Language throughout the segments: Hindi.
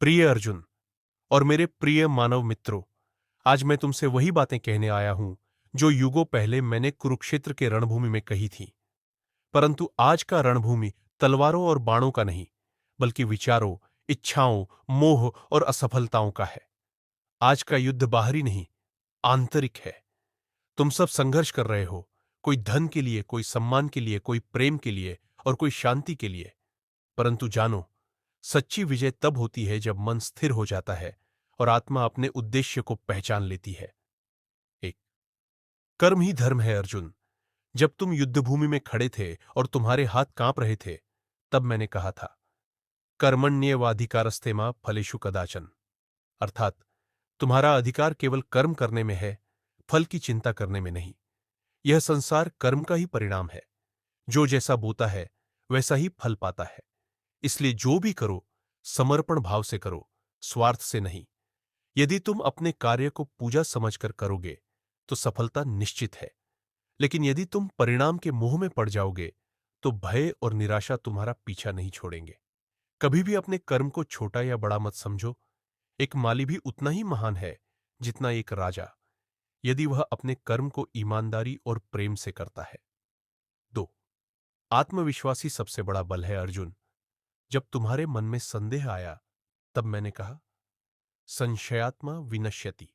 प्रिय अर्जुन और मेरे प्रिय मानव मित्रों, आज मैं तुमसे वही बातें कहने आया हूं जो युगों पहले मैंने कुरुक्षेत्र के रणभूमि में कही थी। परंतु आज का रणभूमि तलवारों और बाणों का नहीं, बल्कि विचारों, इच्छाओं, मोह और असफलताओं का है। आज का युद्ध बाहरी नहीं, आंतरिक है। तुम सब संघर्ष कर रहे हो, कोई धन के लिए, कोई सम्मान के लिए, कोई प्रेम के लिए और कोई शांति के लिए। परंतु जानो, सच्ची विजय तब होती है जब मन स्थिर हो जाता है और आत्मा अपने उद्देश्य को पहचान लेती है। एक, कर्म ही धर्म है अर्जुन। जब तुम युद्धभूमि में खड़े थे और तुम्हारे हाथ कांप रहे थे, तब मैंने कहा था, कर्मण्येवाधिकारस्ते मा फलेषु कदाचन। अर्थात तुम्हारा अधिकार केवल कर्म करने में है, फल की चिंता करने में नहीं। यह संसार कर्म का ही परिणाम है। जो जैसा बोता है वैसा ही फल पाता है। इसलिए जो भी करो, समर्पण भाव से करो, स्वार्थ से नहीं। यदि तुम अपने कार्य को पूजा समझकर करोगे तो सफलता निश्चित है। लेकिन यदि तुम परिणाम के मोह में पड़ जाओगे तो भय और निराशा तुम्हारा पीछा नहीं छोड़ेंगे। कभी भी अपने कर्म को छोटा या बड़ा मत समझो। एक माली भी उतना ही महान है जितना एक राजा, यदि वह अपने कर्म को ईमानदारी और प्रेम से करता है। 2, आत्मविश्वास ही सबसे बड़ा बल है अर्जुन। जब तुम्हारे मन में संदेह आया, तब मैंने कहा, संशयात्मा विनश्यति।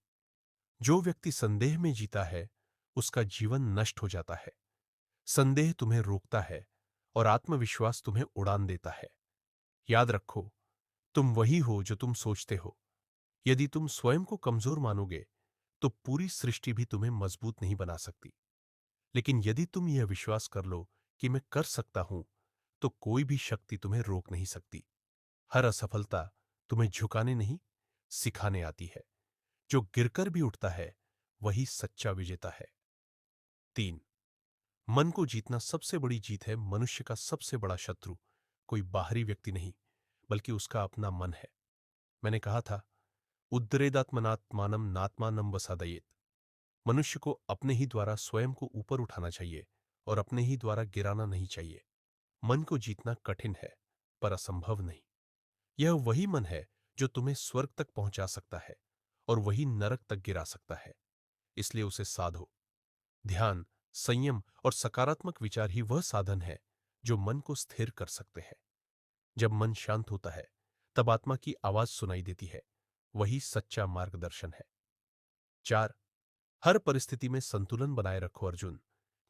जो व्यक्ति संदेह में जीता है उसका जीवन नष्ट हो जाता है। संदेह तुम्हें रोकता है और आत्मविश्वास तुम्हें उड़ान देता है। याद रखो, तुम वही हो जो तुम सोचते हो। यदि तुम स्वयं को कमजोर मानोगे तो पूरी सृष्टि भी तुम्हें मजबूत नहीं बना सकती। लेकिन यदि तुम यह विश्वास कर लो कि मैं कर सकता हूं, तो कोई भी शक्ति तुम्हें रोक नहीं सकती। हर असफलता तुम्हें झुकाने नहीं, सिखाने आती है। जो गिरकर भी उठता है वही सच्चा विजेता है। 3, मन को जीतना सबसे बड़ी जीत है। मनुष्य का सबसे बड़ा शत्रु कोई बाहरी व्यक्ति नहीं, बल्कि उसका अपना मन है। मैंने कहा था, उद्रेदात्मनात्मानम नात्मानम वसादयेत। मनुष्य को अपने ही द्वारा स्वयं को ऊपर उठाना चाहिए और अपने ही द्वारा गिराना नहीं चाहिए। मन को जीतना कठिन है, पर असंभव नहीं। यह वही मन है जो तुम्हें स्वर्ग तक पहुंचा सकता है और वही नरक तक गिरा सकता है। इसलिए उसे साधो। ध्यान, संयम और सकारात्मक विचार ही वह साधन है जो मन को स्थिर कर सकते हैं। जब मन शांत होता है, तब आत्मा की आवाज सुनाई देती है। वही सच्चा मार्गदर्शन है। 4, हर परिस्थिति में संतुलन बनाए रखो अर्जुन।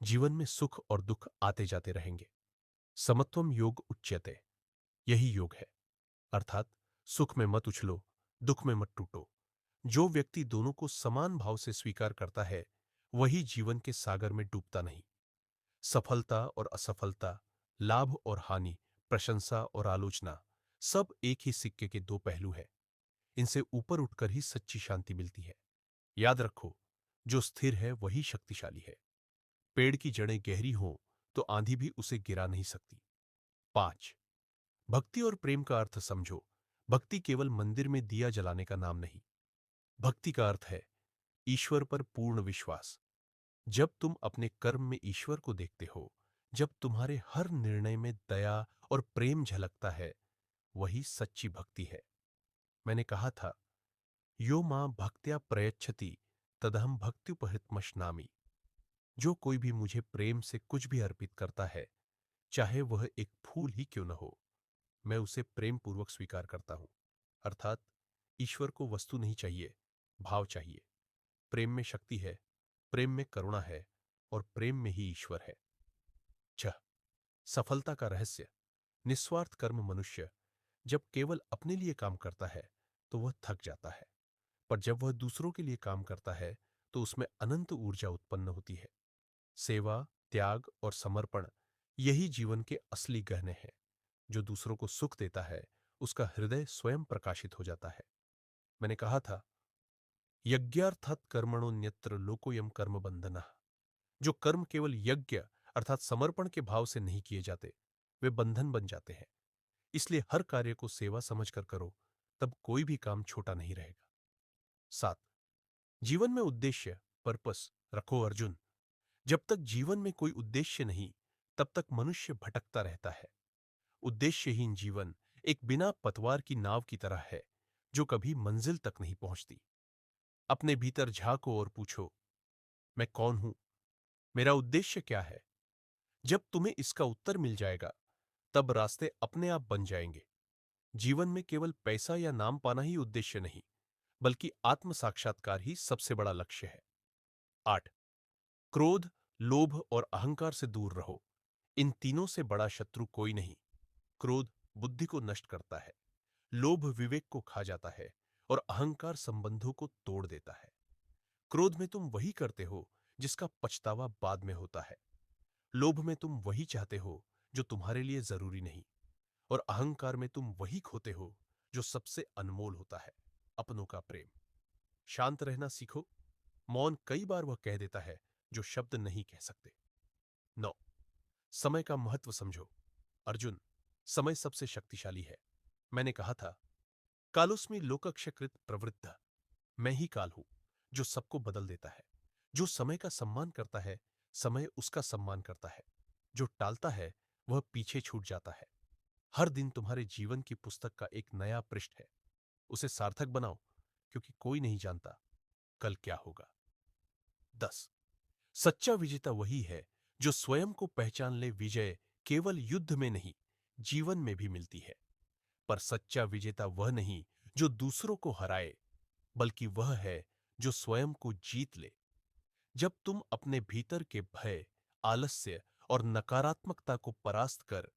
जीवन में सुख और दुख आते जाते रहेंगे। समत्वम योग उच्यते, यही योग है। अर्थात सुख में मत उछलो, दुख में मत टूटो। जो व्यक्ति दोनों को समान भाव से स्वीकार करता है, वही जीवन के सागर में डूबता नहीं। सफलता और असफलता, लाभ और हानि, प्रशंसा और आलोचना, सब एक ही सिक्के के दो पहलू हैं। इनसे ऊपर उठकर ही सच्ची शांति मिलती है। याद रखो, जो स्थिर है वही शक्तिशाली है। पेड़ की जड़ें गहरी हों तो आंधी भी उसे गिरा नहीं सकती। 5, भक्ति और प्रेम का अर्थ समझो। भक्ति केवल मंदिर में दिया जलाने का नाम नहीं। भक्ति का अर्थ है ईश्वर पर पूर्ण विश्वास। जब तुम अपने कर्म में ईश्वर को देखते हो, जब तुम्हारे हर निर्णय में दया और प्रेम झलकता है, वही सच्ची भक्ति है। मैंने कहा था, यो मां भक्त्या प्रयच्छति तदहम भक्त्युपहृतमश्नामि। जो कोई भी मुझे प्रेम से कुछ भी अर्पित करता है, चाहे वह एक फूल ही क्यों न हो, मैं उसे प्रेम पूर्वक स्वीकार करता हूं। अर्थात ईश्वर को वस्तु नहीं चाहिए, भाव चाहिए। प्रेम में शक्ति है, प्रेम में करुणा है और प्रेम में ही ईश्वर है। 6, सफलता का रहस्य, निस्वार्थ कर्म। मनुष्य जब केवल अपने लिए काम करता है तो वह थक जाता है, पर जब वह दूसरों के लिए काम करता है तो उसमें अनंत ऊर्जा उत्पन्न होती है। सेवा, त्याग और समर्पण, यही जीवन के असली गहने हैं। जो दूसरों को सुख देता है, उसका हृदय स्वयं प्रकाशित हो जाता है। मैंने कहा था, यज्ञार्थात कर्मणोन्यत्र लोकोयम कर्म बंधनः। जो कर्म केवल यज्ञ अर्थात समर्पण के भाव से नहीं किए जाते, वे बंधन बन जाते हैं। इसलिए हर कार्य को सेवा समझकर करो, तब कोई भी काम छोटा नहीं रहेगा। 7, जीवन में उद्देश्य, पर्पस रखो अर्जुन। जब तक जीवन में कोई उद्देश्य नहीं, तब तक मनुष्य भटकता रहता है। उद्देश्यहीन जीवन एक बिना पतवार की नाव की तरह है, जो कभी मंजिल तक नहीं पहुंचती। अपने भीतर झांको और पूछो, मैं कौन हूं? मेरा उद्देश्य क्या है? जब तुम्हें इसका उत्तर मिल जाएगा, तब रास्ते अपने आप बन जाएंगे। जीवन में केवल पैसा या नाम पाना ही उद्देश्य नहीं, बल्कि आत्म साक्षात्कार ही सबसे बड़ा लक्ष्य है। 8. क्रोध, लोभ और अहंकार से दूर रहो। इन तीनों से बड़ा शत्रु कोई नहीं। क्रोध बुद्धि को नष्ट करता है, लोभ विवेक को खा जाता है और अहंकार संबंधों को तोड़ देता है। क्रोध में तुम वही करते हो जिसका पछतावा बाद में होता है। लोभ में तुम वही चाहते हो जो तुम्हारे लिए जरूरी नहीं, और अहंकार में तुम वही खोते हो जो सबसे अनमोल होता है, अपनों का प्रेम। शांत रहना सीखो। मौन कई बार वह कह देता है जो शब्द नहीं कह सकते। 9. समय का महत्व समझो। अर्जुन, समय सबसे शक्तिशाली है। मैंने कहा था, कालोस्मि लोकक्षकृत प्रवृद्ध। मैं ही काल हूं जो सबको बदल देता है। जो समय का सम्मान करता है, समय उसका सम्मान करता है। जो टालता है, वह पीछे छूट जाता है। हर दिन तुम्हारे जीवन की पुस्तक का एक नया पृष्ठ है। उसे सार्थक बनाओ, क्योंकि कोई नहीं जानता कल क्या होगा। 10. सच्चा विजेता वही है जो स्वयं को पहचान ले। विजय केवल युद्ध में नहीं, जीवन में भी मिलती है। पर सच्चा विजेता वह नहीं जो दूसरों को हराए, बल्कि वह है जो स्वयं को जीत ले। जब तुम अपने भीतर के भय, आलस्य और नकारात्मकता को परास्त कर